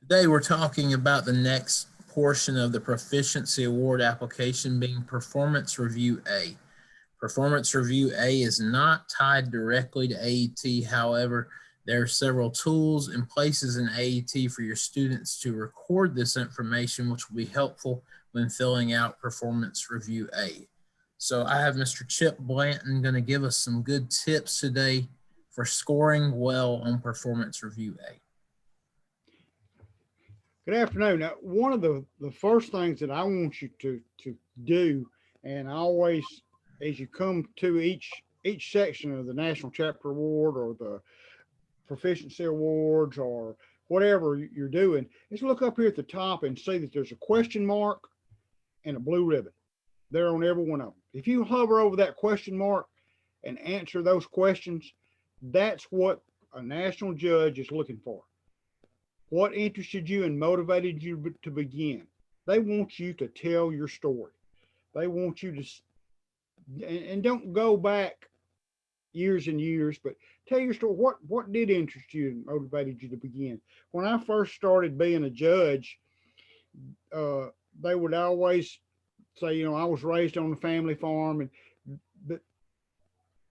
Today we're talking about the next portion of the Proficiency Award application being Performance Review A. Performance Review A is not tied directly to AET. However, there are several tools and places in AET for your students to record this information, which will be helpful when filling out Performance Review A. So I have Mr. Chip Blanton going to give us some good tips today for scoring well on Performance Review A. Good afternoon. Now, one of the first things that I want you to do, and always as you come to each section of the National Chapter Award or the Proficiency Awards or whatever you're doing, is look up here at the top and see that there's a question mark and a blue ribbon there on every one of them. If you hover over that question mark and answer those questions, that's what a national judge is looking for. What interested you and motivated you to begin? They want you to tell your story. They want you to, and don't go back years and years, but tell your story. What did interest you and motivated you to begin? When I first started being a judge, they would always say, I was raised on a family farm, but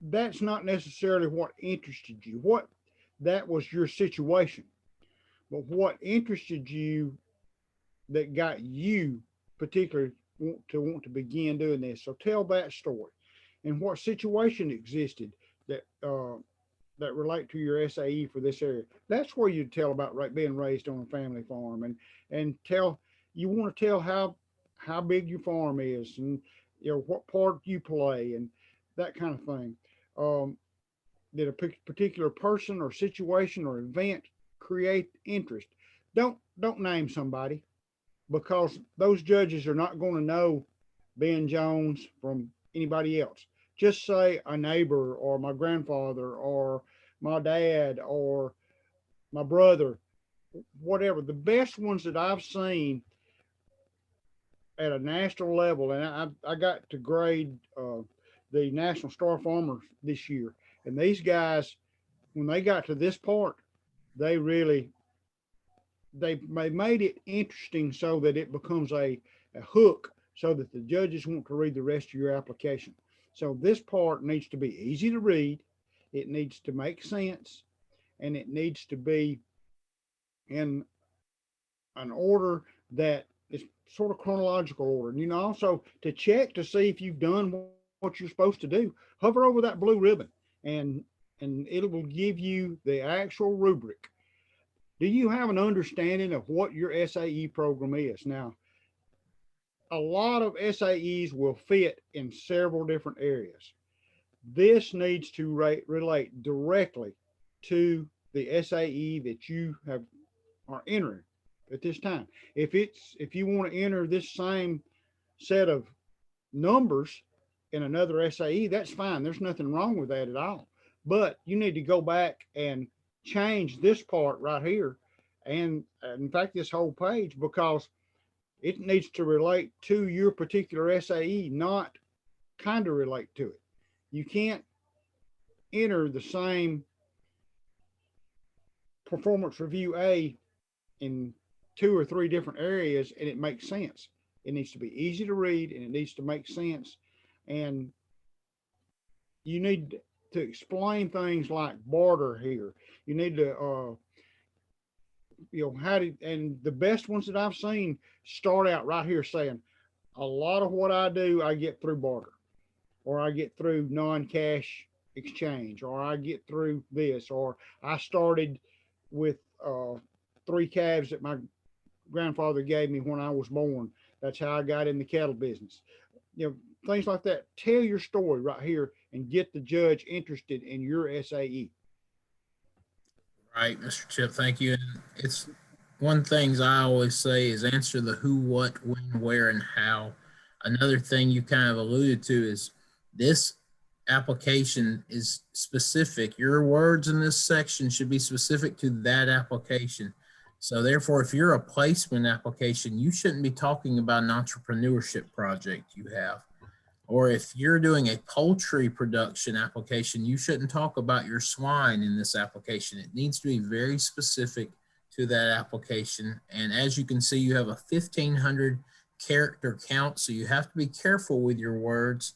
that's not necessarily what interested you. That was your situation. But what interested you that got you particularly want to begin doing this? So tell that story, and what situation existed that relate to your SAE for this area. That's where you tell about being raised on a family farm, and you want to tell how big your farm is, and what part you play, and that kind of thing. Did a particular person or situation or event create interest? Don't name somebody, because those judges are not going to know Ben Jones from anybody else. Just say a neighbor or my grandfather or my dad or my brother, whatever. The best ones that I've seen at a national level, and I got to grade the National Star Farmers this year, and these guys, when they got to this part, they made it interesting so that it becomes a hook, so that the judges want to read the rest of your application. So this part needs to be easy to read, it needs to make sense, and it needs to be in an order that is sort of chronological order. And also to check to see if you've done what you're supposed to do, hover over that blue ribbon, and it will give you the actual rubric. Do you have an understanding of what your SAE program is? Now, a lot of SAEs will fit in several different areas. This needs to relate directly to the SAE that you are entering at this time. If you want to enter this same set of numbers in another SAE, that's fine. There's nothing wrong with that at all. But you need to go back and change this part right here, and in fact this whole page, because it needs to relate to your particular SAE, not kind of relate to it. You can't enter the same Performance Review A in 2 or 3 different areas and it makes sense. It needs to be easy to read and it needs to make sense, and you need to explain things like barter here. You need to and the best ones that I've seen start out right here saying, a lot of what I do, I get through barter, or I get through non-cash exchange, or I get through this, or I started with 3 calves that my grandfather gave me when I was born. That's how I got in the cattle business. Things like that. Tell your story right here and get the judge interested in your SAE. Right, Mr. Chip, thank you. And it's one things I always say is answer the who, what, when, where, and how. Another thing you kind of alluded to is this application is specific. Your words in this section should be specific to that application. So therefore, if you're a placement application, you shouldn't be talking about an entrepreneurship project you have. Or if you're doing a poultry production application, you shouldn't talk about your swine in this application. It needs to be very specific to that application. And as you can see, you have a 1,500 character count, so you have to be careful with your words.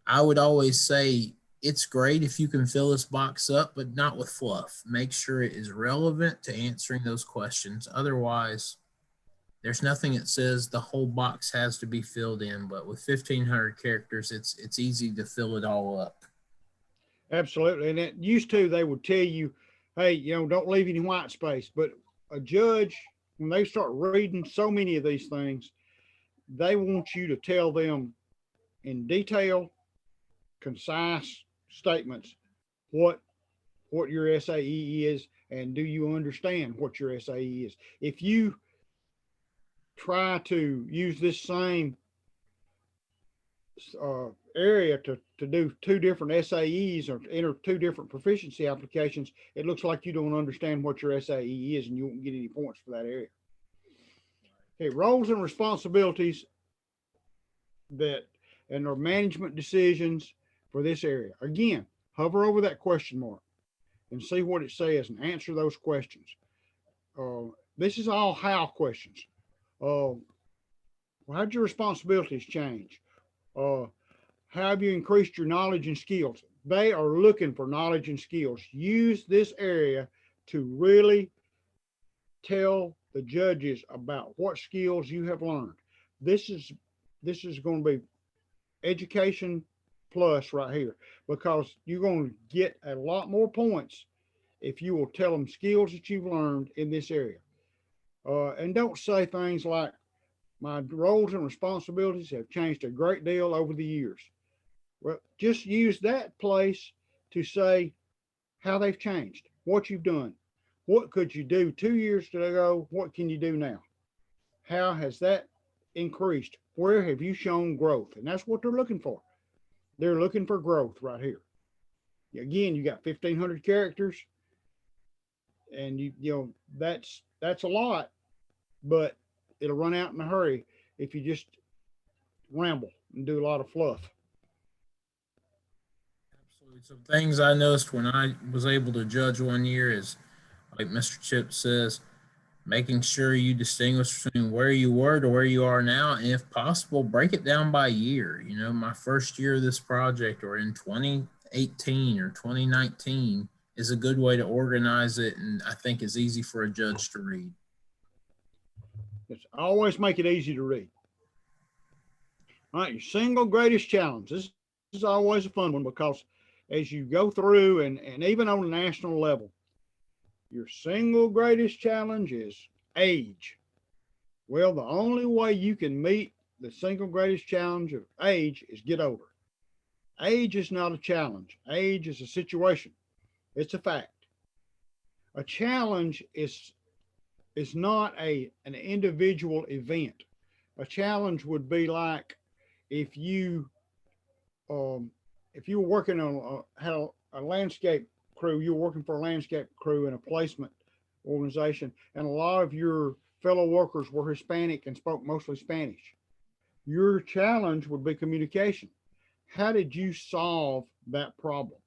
I would always say it's great if you can fill this box up, but not with fluff. Make sure it is relevant to answering those questions. Otherwise, there's nothing that says the whole box has to be filled in, but with 1,500 characters, it's easy to fill it all up. Absolutely. And it used to, they would tell you, hey, don't leave any white space. But a judge, when they start reading so many of these things, they want you to tell them in detail, concise statements what your SAE is, and do you understand what your SAE is. If you try to use this same area to do two different SAEs or enter two different proficiency applications, it looks like you don't understand what your SAE is and you won't get any points for that area. Okay, roles and responsibilities and our management decisions for this area. Again, hover over that question mark and see what it says and answer those questions. This is all how questions. How'd your responsibilities change? How have you increased your knowledge and skills? They are looking for knowledge and skills. Use this area to really tell the judges about what skills you have learned. This is going to be education plus right here, because you're going to get a lot more points if you will tell them skills that you've learned in this area. And don't say things like, my roles and responsibilities have changed a great deal over the years. Well, just use that place to say how they've changed, what you've done. What could you do 2 years ago? What can you do now? How has that increased? Where have you shown growth? And that's what they're looking for. They're looking for growth right here. Again, you got 1,500 characters, and that's a lot, but it'll run out in a hurry if you just ramble and do a lot of fluff. Absolutely. Some things I noticed when I was able to judge one year is, like Mr. Chip says, making sure you distinguish between where you were to where you are now, and if possible, break it down by year. My first year of this project, or in 2018 or 2019, is a good way to organize it, and I think is easy for a judge to read. It's always make it easy to read. All right, your single greatest challenge. This is always a fun one, because as you go through, and even on a national level, your single greatest challenge is age. Well, the only way you can meet the single greatest challenge of age is get older. Age is not a challenge. Age is a situation. It's a fact. A challenge is not an individual event. A challenge would be like if you were working on had a landscape crew, you were working for a landscape crew in a placement organization, and a lot of your fellow workers were Hispanic and spoke mostly Spanish. Your challenge would be communication. How did you solve that problem?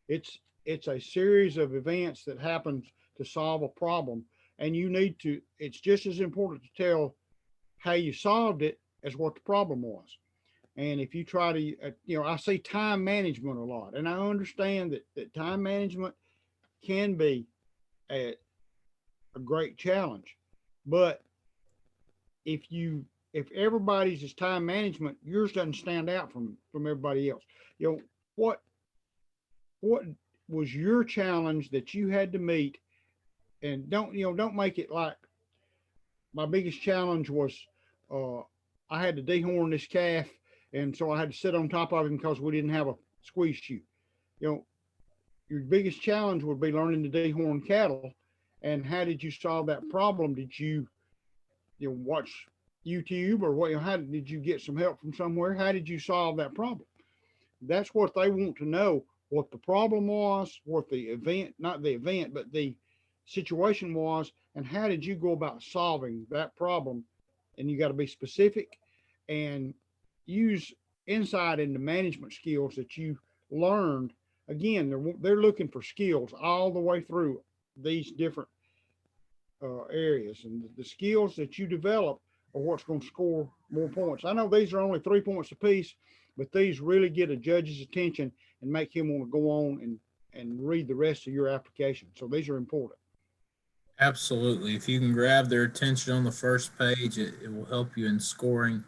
It's a series of events that happens to solve a problem, and it's just as important to tell how you solved it as what the problem was. And if you try to, I see time management a lot, and I understand that time management can be a great challenge. But if everybody's is time management, yours doesn't stand out from everybody else. What was your challenge that you had to meet? And don't make it like, my biggest challenge was I had to dehorn this calf, and so I had to sit on top of him because we didn't have a squeeze chute. Your biggest challenge would be learning to dehorn cattle. And how did you solve that problem? Did you watch YouTube, or how did you get some help from somewhere? How did you solve that problem? That's what they want to know, what the problem was, what the event, not the event, but the situation was, and how did you go about solving that problem? And you got to be specific and use insight into management skills that you learned. Again, they're looking for skills all the way through these different areas, and the skills that you develop are what's going to score more points. I know these are only 3 points apiece, but these really get a judge's attention and make him want to go on and read the rest of your application. So these are important. Absolutely. If you can grab their attention on the first page, it will help you in scoring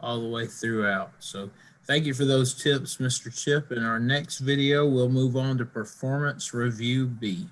all the way throughout. So thank you for those tips, Mr. Chip. In our next video, we'll move on to Performance Review B.